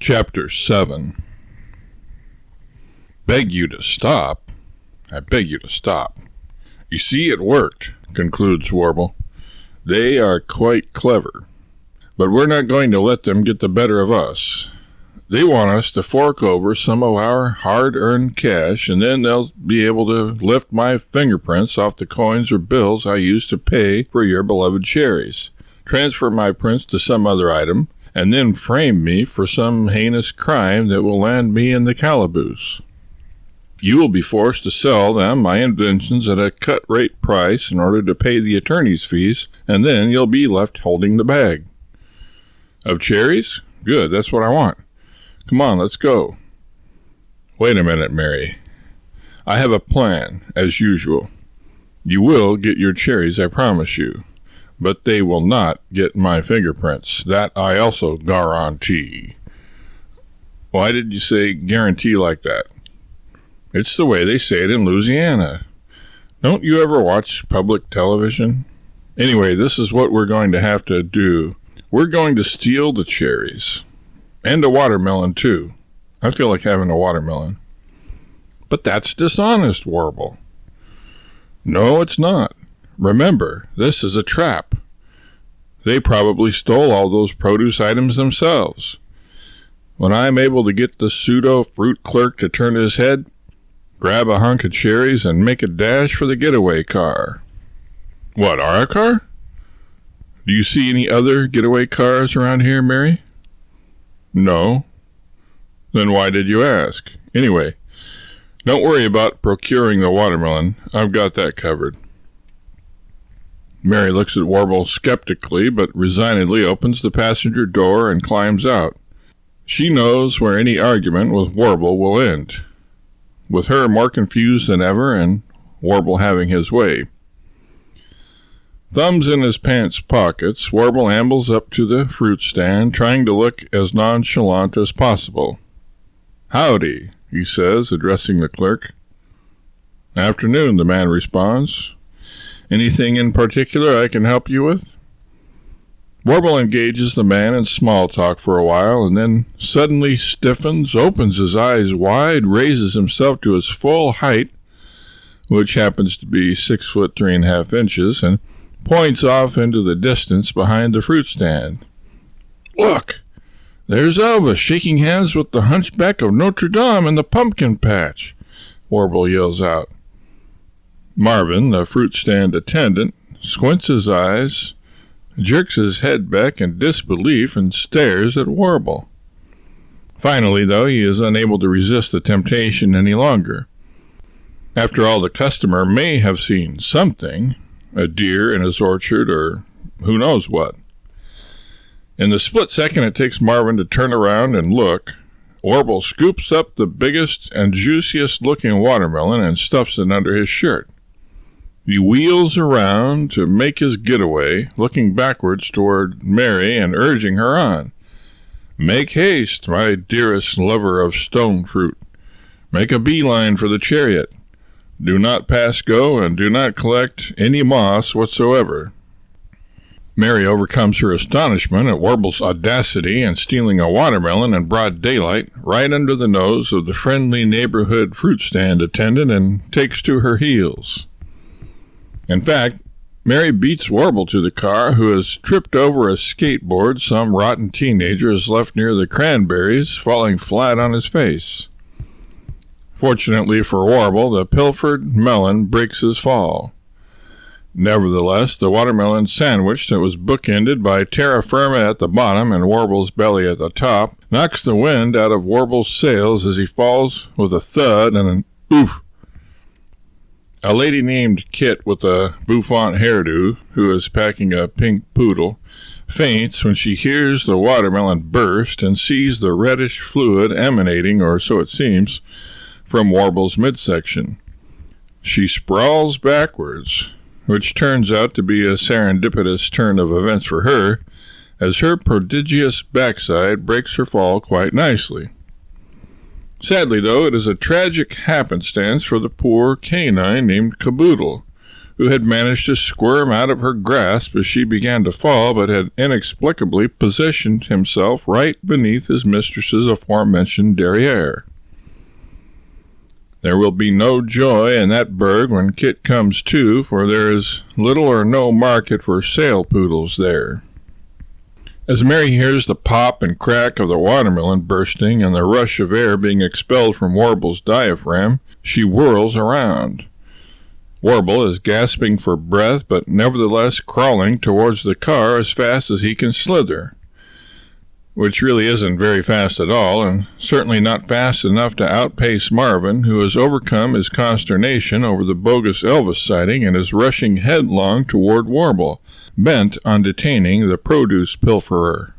Chapter 7. Beg you to stop? I beg you to stop. You see, it worked, concludes Warble. They are quite clever, but we're not going to let them get the better of us. They want us to fork over some of our hard-earned cash, and then they'll be able to lift my fingerprints off the coins or bills I used to pay for your beloved cherries, transfer my prints to some other item, and then frame me for some heinous crime that will land me in the calaboose. You will be forced to sell them my inventions at a cut-rate price in order to pay the attorney's fees, and then you'll be left holding the bag. Of cherries? Good, that's what I want. Come on, let's go. Wait a minute, Mary. I have a plan, as usual. You will get your cherries, I promise you, but they will not get my fingerprints. That I also guarantee. Why did you say guarantee like that? It's the way they say it in Louisiana. Don't you ever watch public television? Anyway, this is what we're going to have to do. We're going to steal the cherries. And a watermelon, too. I feel like having a watermelon. But that's dishonest, Warble. No, it's not. Remember, this is a trap. They probably stole all those produce items themselves. When I'm able to get the pseudo-fruit clerk to turn his head, grab a hunk of cherries and make a dash for the getaway car. What, our car? Do you see any other getaway cars around here, Mary? No. Then why did you ask? Anyway, don't worry about procuring the watermelon. I've got that covered. Mary looks at Warble skeptically, but resignedly opens the passenger door and climbs out. She knows where any argument with Warble will end, with her more confused than ever and Warble having his way. Thumbs in his pants pockets, Warble ambles up to the fruit stand, trying to look as nonchalant as possible. Howdy, he says, addressing the clerk. Afternoon, the man responds. Anything in particular I can help you with? Warble engages the man in small talk for a while, and then suddenly stiffens, opens his eyes wide, raises himself to his full height, which happens to be 6 foot 3.5 inches, and points off into the distance behind the fruit stand. Look! There's Elvis shaking hands with the hunchback of Notre Dame in the pumpkin patch, Warble yells out. Marvin, the fruit stand attendant, squints his eyes, jerks his head back in disbelief, and stares at Warble. Finally, though, he is unable to resist the temptation any longer. After all, the customer may have seen something, a deer in his orchard, or who knows what. In the split second it takes Marvin to turn around and look, Warble scoops up the biggest and juiciest looking watermelon and stuffs it under his shirt. He wheels around to make his getaway, looking backwards toward Mary and urging her on. Make haste, my dearest lover of stone fruit. Make a beeline for the chariot. Do not pass go, and do not collect any moss whatsoever. Mary overcomes her astonishment at Warble's audacity in stealing a watermelon in broad daylight right under the nose of the friendly neighborhood fruit stand attendant and takes to her heels. In fact, Mary beats Warble to the car, who has tripped over a skateboard some rotten teenager has left near the cranberries, falling flat on his face. Fortunately for Warble, the pilfered melon breaks his fall. Nevertheless, the watermelon sandwich that was bookended by terra firma at the bottom and Warble's belly at the top knocks the wind out of Warble's sails as he falls with a thud and an oof. A lady named Kit with a bouffant hairdo, who is packing a pink poodle, faints when she hears the watermelon burst and sees the reddish fluid emanating, or so it seems, from Warble's midsection. She sprawls backwards, which turns out to be a serendipitous turn of events for her, as her prodigious backside breaks her fall quite nicely. Sadly, though, it is a tragic happenstance for the poor canine named Caboodle, who had managed to squirm out of her grasp as she began to fall, but had inexplicably positioned himself right beneath his mistress's aforementioned derriere. There will be no joy in that burg when Kit comes to, for there is little or no market for sale poodles there. As Mary hears the pop and crack of the watermelon bursting and the rush of air being expelled from Warble's diaphragm, she whirls around. Warble is gasping for breath, but nevertheless crawling towards the car as fast as he can slither, which really isn't very fast at all, and certainly not fast enough to outpace Marvin, who has overcome his consternation over the bogus Elvis sighting and is rushing headlong toward Warble, bent on detaining the produce pilferer.